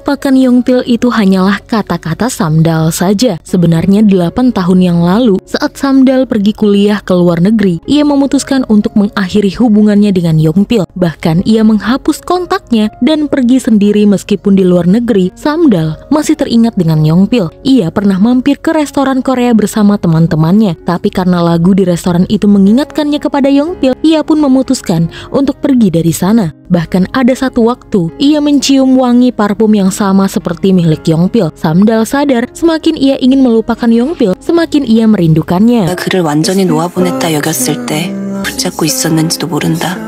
melupakan Yongpil itu hanyalah kata-kata Samdal saja. Sebenarnya 8 tahun yang lalu, saat Samdal pergi kuliah ke luar negeri, ia memutuskan untuk mengakhiri hubungannya dengan Yongpil. Bahkan ia menghapus kontaknya dan pergi sendiri meskipun di luar negeri. Samdal masih teringat dengan Yongpil. Ia pernah mampir ke restoran Korea bersama teman-temannya, tapi karena lagu di restoran itu mengingatkannya kepada Yongpil, ia pun memutuskan untuk pergi dari sana. Bahkan ada satu waktu, ia mencium wangi parfum yang sama seperti milik Yongpil. Samdal sadar semakin ia ingin melupakan Yongpil, semakin ia merindukannya. 그를 완전히 놓아보냈다 여겼을 때 붙잡고 있었는지도 모른다.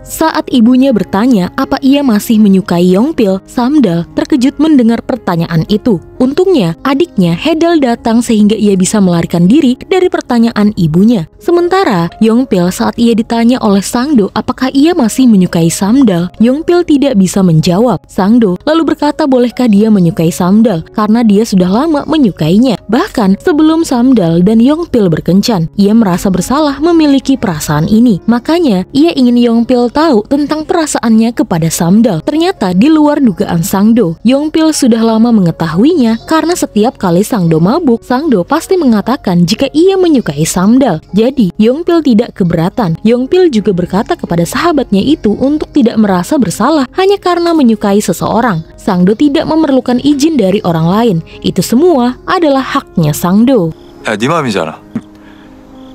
Saat ibunya bertanya apa ia masih menyukai Yongpil, Samdal terkejut mendengar pertanyaan itu. Untungnya, adiknya Haedal datang sehingga ia bisa melarikan diri dari pertanyaan ibunya. Sementara, Yongpil saat ia ditanya oleh Sangdo apakah ia masih menyukai Samdal, Yongpil tidak bisa menjawab. Sangdo lalu berkata bolehkah dia menyukai Samdal karena dia sudah lama menyukainya. Bahkan sebelum Samdal dan Yongpil berkencan, ia merasa bersalah memiliki perasaan ini. Makanya, ia ingin Yongpil tahu tentang perasaannya kepada Samdal. Ternyata di luar dugaan Sangdo, Yongpil sudah lama mengetahuinya karena setiap kali Sangdo mabuk, Sangdo pasti mengatakan jika ia menyukai Samdal. Jadi, Yongpil tidak keberatan. Yongpil juga berkata kepada sahabatnya itu untuk tidak merasa bersalah hanya karena menyukai seseorang. Sangdo tidak memerlukan izin dari orang lain. Itu semua adalah haknya Sangdo. 야, 네 마음이잖아.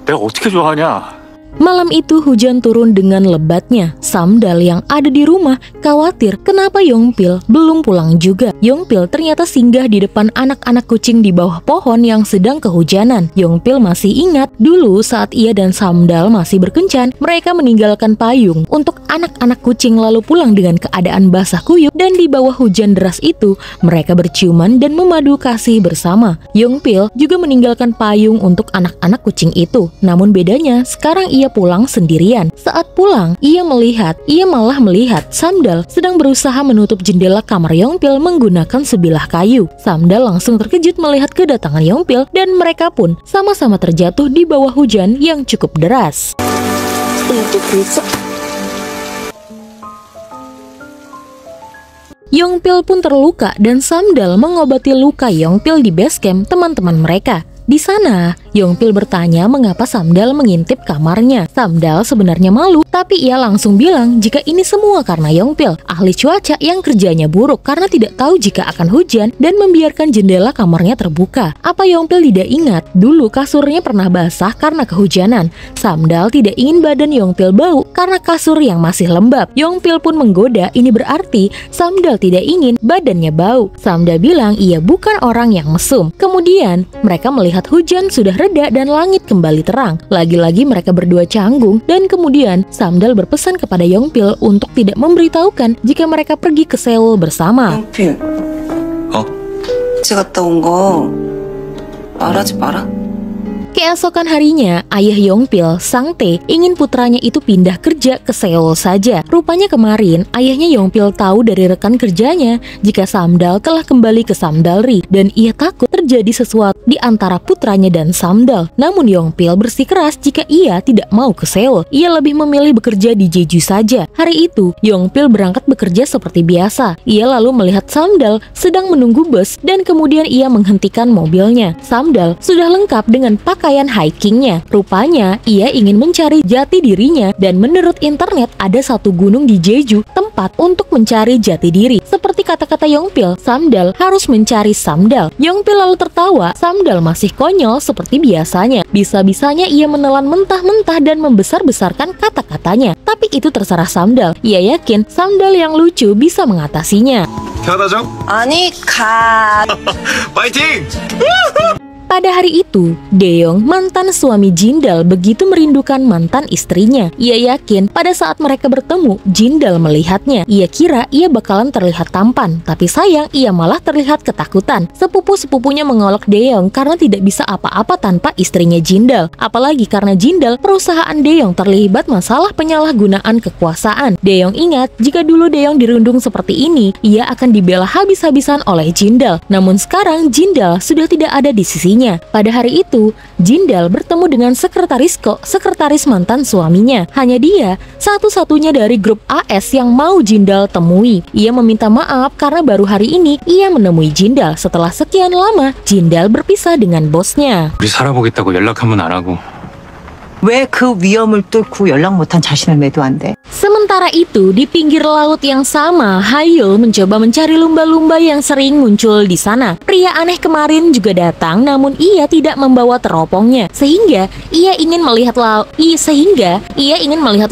내가 어떻게 좋아하냐? Malam itu hujan turun dengan lebatnya. Samdal yang ada di rumah khawatir kenapa Yongpil belum pulang juga. Yongpil ternyata singgah di depan anak-anak kucing di bawah pohon yang sedang kehujanan. Yongpil masih ingat dulu saat ia dan Samdal masih berkencan, mereka meninggalkan payung untuk anak-anak kucing lalu pulang dengan keadaan basah kuyup, dan di bawah hujan deras itu mereka berciuman dan memadu kasih bersama. Yongpil juga meninggalkan payung untuk anak-anak kucing itu. Namun bedanya sekarang ia pulang sendirian. Saat pulang, ia malah melihat Samdal sedang berusaha menutup jendela kamar Yongpil menggunakan sebilah kayu. Samdal langsung terkejut melihat kedatangan Yongpil dan mereka pun sama-sama terjatuh di bawah hujan yang cukup deras. Yongpil pun terluka dan Samdal mengobati luka Yongpil di base camp teman-teman mereka. Di sana, Yongpil bertanya mengapa Samdal mengintip kamarnya. Samdal sebenarnya malu, tapi ia langsung bilang jika ini semua karena Yongpil, ahli cuaca yang kerjanya buruk karena tidak tahu jika akan hujan dan membiarkan jendela kamarnya terbuka. Apa Yongpil tidak ingat? Dulu kasurnya pernah basah karena kehujanan. Samdal tidak ingin badan Yongpil bau karena kasur yang masih lembab. Yongpil pun menggoda, ini berarti Samdal tidak ingin badannya bau. Samdal bilang ia bukan orang yang mesum. Kemudian, mereka melihat hujan sudah reda dan langit kembali terang. Lagi-lagi mereka berdua canggung dan kemudian Samdal berpesan kepada Yongpil untuk tidak memberitahukan jika mereka pergi ke Seoul bersama. 영필, 어? 같이 갔다 온 거 말하지 마라. Keesokan harinya, ayah Yongpil, Sang Tae, ingin putranya itu pindah kerja ke Seoul saja. Rupanya kemarin, ayahnya Yongpil tahu dari rekan kerjanya jika Samdal telah kembali ke Samdalri dan ia takut terjadi sesuatu di antara putranya dan Samdal. Namun Yongpil bersikeras jika ia tidak mau ke Seoul. Ia lebih memilih bekerja di Jeju saja. Hari itu, Yongpil berangkat bekerja seperti biasa. Ia lalu melihat Samdal sedang menunggu bus dan kemudian ia menghentikan mobilnya. Samdal sudah lengkap dengan pakaian hikingnya. Rupanya ia ingin mencari jati dirinya dan menurut internet ada satu gunung di Jeju tempat untuk mencari jati diri. Seperti kata-kata Yongpil, Samdal harus mencari Samdal. Yongpil lalu tertawa. Samdal masih konyol seperti biasanya. Bisa-bisanya ia menelan mentah-mentah dan membesar-besarkan kata-katanya. Tapi itu terserah Samdal. Ia yakin Samdal yang lucu bisa mengatasinya. 태어나죠? 아니, 가. 파이팅! Pada hari itu, Daeyoung, mantan suami Jindal, begitu merindukan mantan istrinya. Ia yakin pada saat mereka bertemu, Jindal melihatnya. Ia kira ia bakalan terlihat tampan, tapi sayang ia malah terlihat ketakutan. Sepupu-sepupunya mengolok Daeyoung karena tidak bisa apa-apa tanpa istrinya Jindal. Apalagi karena Jindal, perusahaan Daeyoung terlibat masalah penyalahgunaan kekuasaan. Daeyoung ingat jika dulu Daeyoung dirundung seperti ini, ia akan dibela habis-habisan oleh Jindal. Namun sekarang Jindal sudah tidak ada di sisinya. suaminya. Pada hari itu, Jindal bertemu dengan sekretaris mantan suaminya. Hanya dia satu-satunya dari grup AS yang mau Jindal temui. Ia meminta maaf karena baru hari ini ia menemui Jindal setelah sekian lama Jindal berpisah dengan bosnya. 우리 살아보겠다고 연락 한번 안 하고. 왜 그 위험을 뚫고 연락 못한 자신을 매도한대? Sementara itu, di pinggir laut yang sama, Hayul mencoba mencari lumba-lumba yang sering muncul di sana. Pria aneh kemarin juga datang, namun ia tidak membawa teropongnya, sehingga ia ingin melihat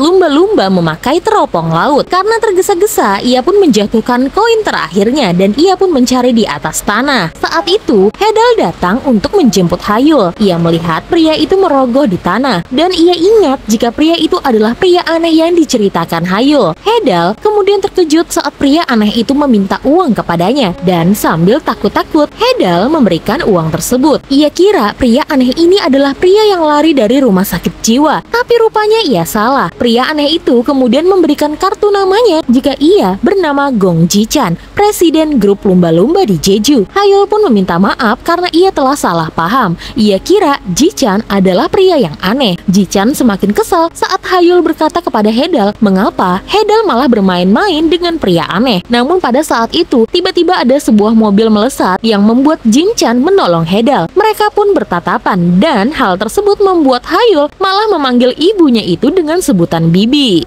lumba-lumba memakai teropong laut. Karena tergesa-gesa, ia pun menjatuhkan koin terakhirnya dan ia pun mencari di atas tanah. Saat itu, Hedal datang untuk menjemput Hayul. Ia melihat pria itu merogoh di tanah, dan ia ingat jika pria itu adalah pria aneh yang diceritakan Hayul. Hedal kemudian terkejut saat pria aneh itu meminta uang kepadanya, dan sambil takut-takut, Hedal memberikan uang tersebut. Ia kira pria aneh ini adalah pria yang lari dari rumah sakit jiwa, tapi rupanya ia salah. Pria aneh itu kemudian memberikan kartu namanya jika ia bernama Gong Ji-chan, presiden grup lumba-lumba di Jeju. Hayul pun meminta maaf karena ia telah salah paham. Ia kira Ji-chan adalah pria yang aneh. Ji-chan semakin kesal saat Hayul berkata kepada Hedal mengapa Hedal malah bermain-main dengan pria aneh. Namun pada saat itu tiba-tiba ada sebuah mobil melesat yang membuat Jin-chan menolong Hedal. Mereka pun bertatapan dan hal tersebut membuat Hayul malah memanggil ibunya itu dengan sebutan bibi.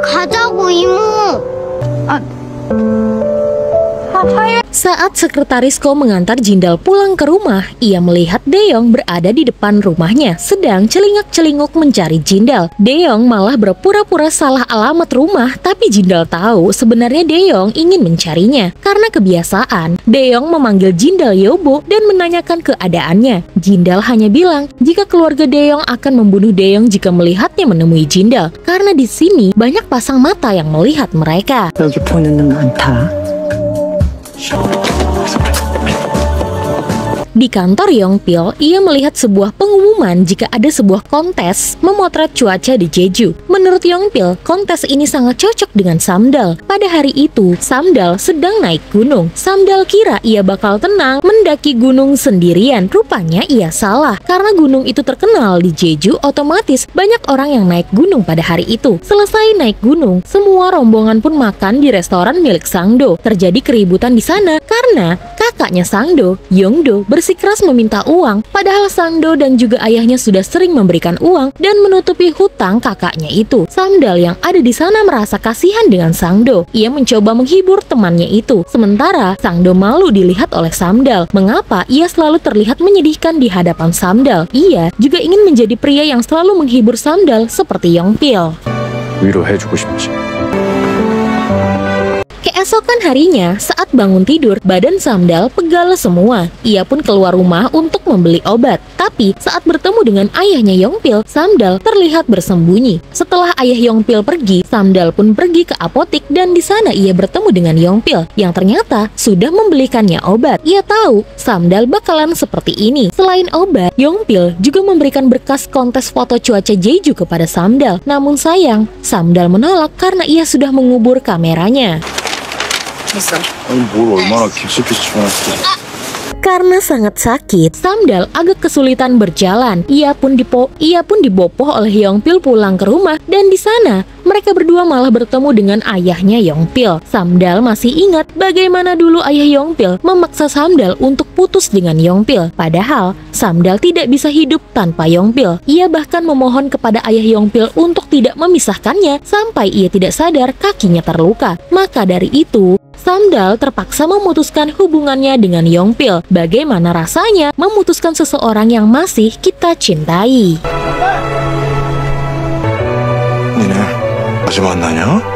가자고 이모. Saat sekretaris Ko mengantar Jindal pulang ke rumah, ia melihat Deong berada di depan rumahnya sedang celingak-celinguk mencari Jindal. Deong malah berpura-pura salah alamat rumah, tapi Jindal tahu sebenarnya Deong ingin mencarinya. Karena kebiasaan, Deong memanggil Jindal Yobo dan menanyakan keadaannya. Jindal hanya bilang jika keluarga Deong akan membunuh Deong jika melihatnya menemui Jindal, karena di sini banyak pasang mata yang melihat mereka. 여기 보는 눈 많다. Di kantor Yongpil, ia melihat sebuah pengumuman jika ada sebuah kontes memotret cuaca di Jeju. Menurut Yongpil, kontes ini sangat cocok dengan Samdal. Pada hari itu, Samdal sedang naik gunung. Samdal kira ia bakal tenang mendaki gunung sendirian. Rupanya ia salah, karena gunung itu terkenal di Jeju, otomatis banyak orang yang naik gunung pada hari itu. Selesai naik gunung, semua rombongan pun makan di restoran milik Sangdo. Terjadi keributan di sana karena kakaknya Sangdo, Yongdo, bersikeras meminta uang, padahal Sangdo dan juga ayahnya sudah sering memberikan uang dan menutupi hutang kakaknya itu. Samdal yang ada di sana merasa kasihan dengan Sangdo. Ia mencoba menghibur temannya itu. Sementara Sangdo malu dilihat oleh Samdal. Mengapa ia selalu terlihat menyedihkan di hadapan Samdal? Ia juga ingin menjadi pria yang selalu menghibur Samdal seperti Yongpil. 위로해주고 싶지. Keesokan harinya, saat bangun tidur, badan Samdal pegal semua. Ia pun keluar rumah untuk membeli obat. Tapi saat bertemu dengan ayahnya Yongpil, Samdal terlihat bersembunyi. Setelah ayah Yongpil pergi, Samdal pun pergi ke apotik dan di sana ia bertemu dengan Yongpil yang ternyata sudah membelikannya obat. Ia tahu Samdal bakalan seperti ini. Selain obat, Yongpil juga memberikan berkas kontes foto cuaca Jeju kepada Samdal. Namun sayang, Samdal menolak karena ia sudah mengubur kameranya. 아니 뭘 얼마나 깊숙이 집어넣었어. Karena sangat sakit, Samdal agak kesulitan berjalan. Ia pun dibopoh oleh Yongpil pulang ke rumah dan di sana mereka berdua malah bertemu dengan ayahnya Yongpil. Samdal masih ingat bagaimana dulu ayah Yongpil memaksa Samdal untuk putus dengan Yongpil. Padahal Samdal tidak bisa hidup tanpa Yongpil. Ia bahkan memohon kepada ayah Yongpil untuk tidak memisahkannya sampai ia tidak sadar kakinya terluka. Maka dari itu, Samdal terpaksa memutuskan hubungannya dengan Yongpil. Bagaimana rasanya memutuskan seseorang yang masih kita cintai? 니네 아직 만나냐?